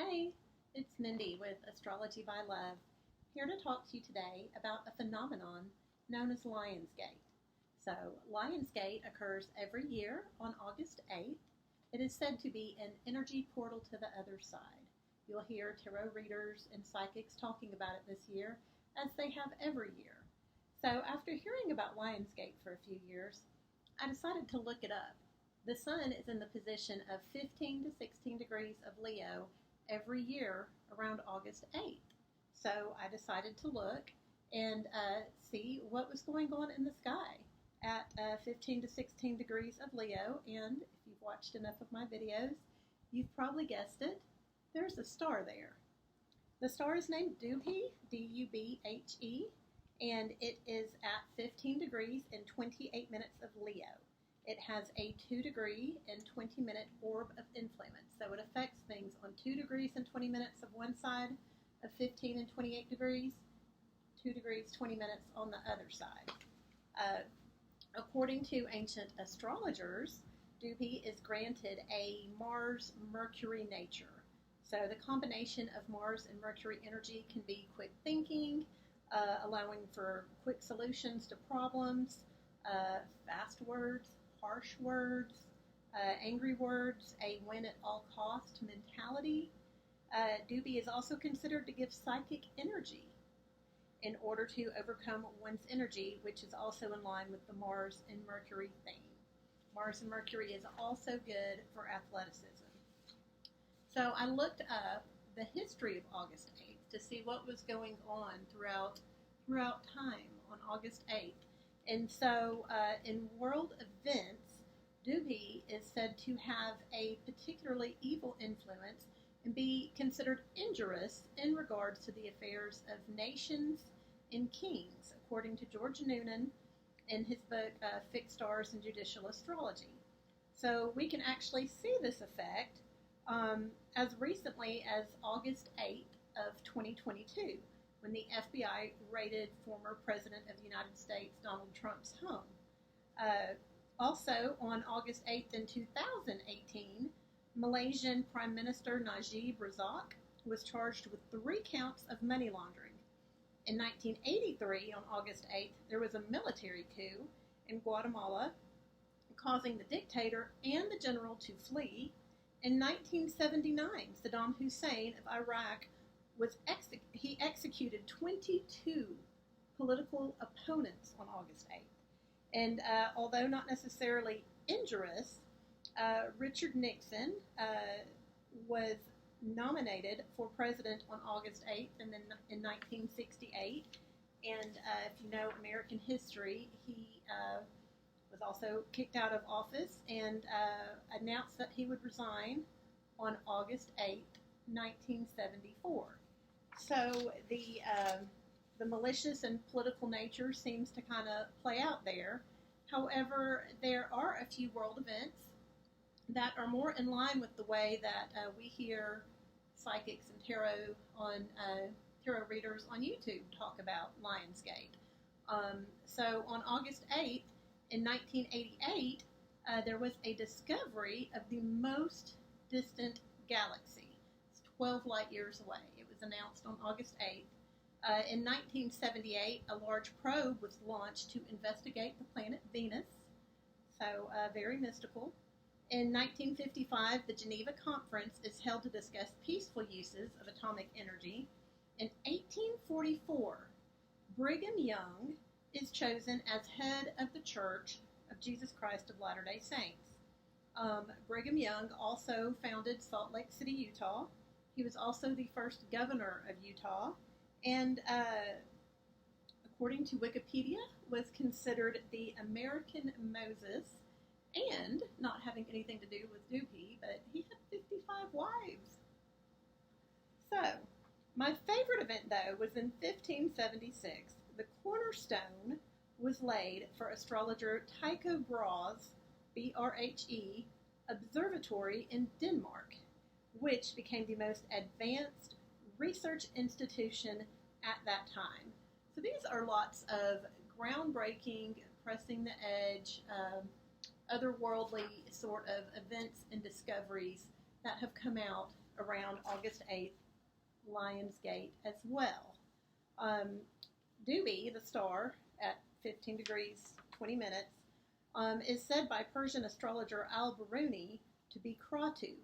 Hey, it's Mindy with Astrology by Love, here to talk to you today about a phenomenon known as Lionsgate. So, Lionsgate occurs every year on August 8th. It is said to be an energy portal to the other side. You'll hear tarot readers and psychics talking about it this year, as they have every year. So, after hearing about Lionsgate for a few years, I decided to look it up. The sun is in the position of 15 to 16 degrees of Leo every year around August 8th. So I decided to look and see what was going on in the sky at 15 to 16 degrees of Leo. And if you've watched enough of my videos, you've probably guessed it. There's a star there. The star is named Dubhe, D-U-B-H-E, and it is at 15 degrees and 28 minutes of Leo. It has a 2 degree and 20 minute orb of influence. So it affects things on 2 degrees and 20 minutes of one side of 15 and 28 degrees, 2 degrees, 20 minutes on the other side. According to ancient astrologers, Dubhe is granted a Mars-Mercury nature. So the combination of Mars and Mercury energy can be quick thinking, allowing for quick solutions to problems, fast words, harsh words, angry words, a win at all cost mentality. Dubhe is also considered to give psychic energy in order to overcome one's energy, which is also in line with the Mars and Mercury theme. Mars and Mercury is also good for athleticism. So I looked up the history of August 8th to see what was going on throughout time on August 8th. And so in world events, Dubhe is said to have a particularly evil influence and be considered injurious in regards to the affairs of nations and kings, according to George Noonan in his book, Fixed Stars and Judicial Astrology. So we can actually see this effect as recently as August 8th of 2022, when the FBI raided former President of the United States, Donald Trump's home. Also, on August 8th in 2018, Malaysian Prime Minister Najib Razak was charged with 3 counts of money laundering. In 1983, on August 8th, there was a military coup in Guatemala, causing the dictator and the general to flee. In 1979, Saddam Hussein of Iraq he executed 22 political opponents on August 8th. And although not necessarily injurious, Richard Nixon was nominated for president on August 8th and then in 1968. And if you know American history, he was also kicked out of office and announced that he would resign on August 8th, 1974. So the malicious and political nature seems to kind of play out there. However, there are a few world events that are more in line with the way that we hear psychics and tarot readers on YouTube talk about Lionsgate. So on August 8th, in 1988, there was a discovery of the most distant galaxy. It's 12 light years away. It was announced on August 8th. In 1978, a large probe was launched to investigate the planet Venus, so very mystical. In 1955, the Geneva Conference is held to discuss peaceful uses of atomic energy. In 1844, Brigham Young is chosen as head of the Church of Jesus Christ of Latter-day Saints. Brigham Young also founded Salt Lake City, Utah. He was also the first governor of Utah, and according to Wikipedia, was considered the American Moses, and not having anything to do with Dubhe, but he had 55 wives. So, my favorite event, though, was in 1576. The cornerstone was laid for astrologer Tycho Brahe's, B-R-H-E, observatory in Denmark, which became the most advanced research institution at that time. So these are lots of groundbreaking, pressing the edge, otherworldly sort of events and discoveries that have come out around August 8th, Lionsgate as well. Dubhe, the star, at 15 degrees 20 minutes, is said by Persian astrologer al-Biruni to be Kratu,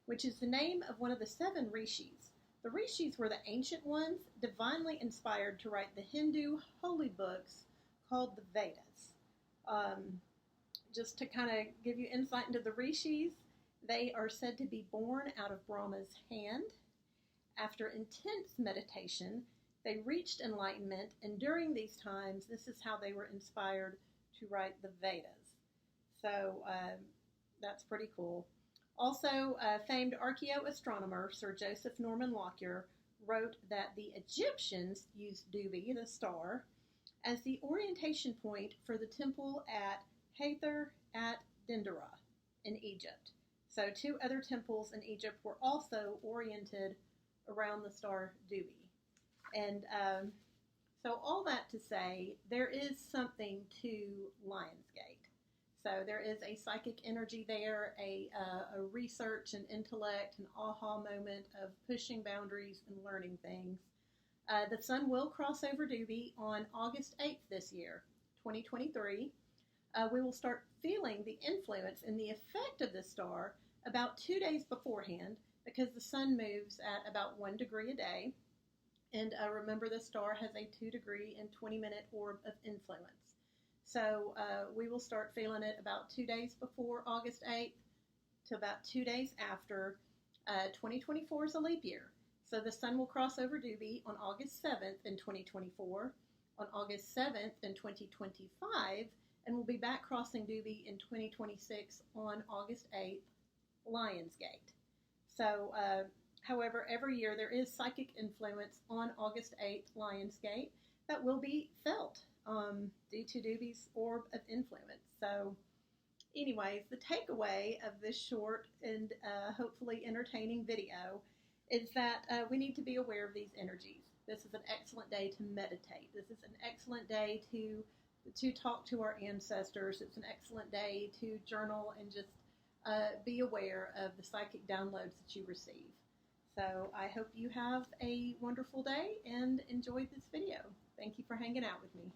which is the name of one of the 7 rishis. The rishis were the ancient ones, divinely inspired to write the Hindu holy books called the Vedas. Just to kind of give you insight into the rishis, they are said to be born out of Brahma's hand. After intense meditation, they reached enlightenment, and during these times, this is how they were inspired to write the Vedas. So that's pretty cool. Also, famed archaeoastronomer Sir Joseph Norman Lockyer wrote that the Egyptians used Dubhe, the star, as the orientation point for the temple at Hathor at Dendera in Egypt. So 2 other temples in Egypt were also oriented around the star Dubhe. And so all that to say, there is something to Lionsgate. So there is a psychic energy there, a research and intellect, an aha moment of pushing boundaries and learning things. The sun will cross over Dubhe on August 8th this year, 2023. We will start feeling the influence and the effect of this star about 2 days beforehand, because the sun moves at about 1 degree a day. And remember, the star has a 2 degree and 20-minute orb of influence. So we will start feeling it about 2 days before August 8th to about 2 days after. 2024 is a leap year. So the sun will cross over Dubhe on August 7th in 2024, on August 7th in 2025, and we'll be back crossing Dubhe in 2026 on August 8th, Lionsgate. So, however, every year there is psychic influence on August 8th, Lionsgate, that will be felt due to Dubhe's orb of influence. So, anyways, the takeaway of this short and hopefully entertaining video is that we need to be aware of these energies. This is an excellent day to meditate. This is an excellent day to talk to our ancestors. It's an excellent day to journal and just be aware of the psychic downloads that you receive. So I hope you have a wonderful day and enjoyed this video. Thank you for hanging out with me.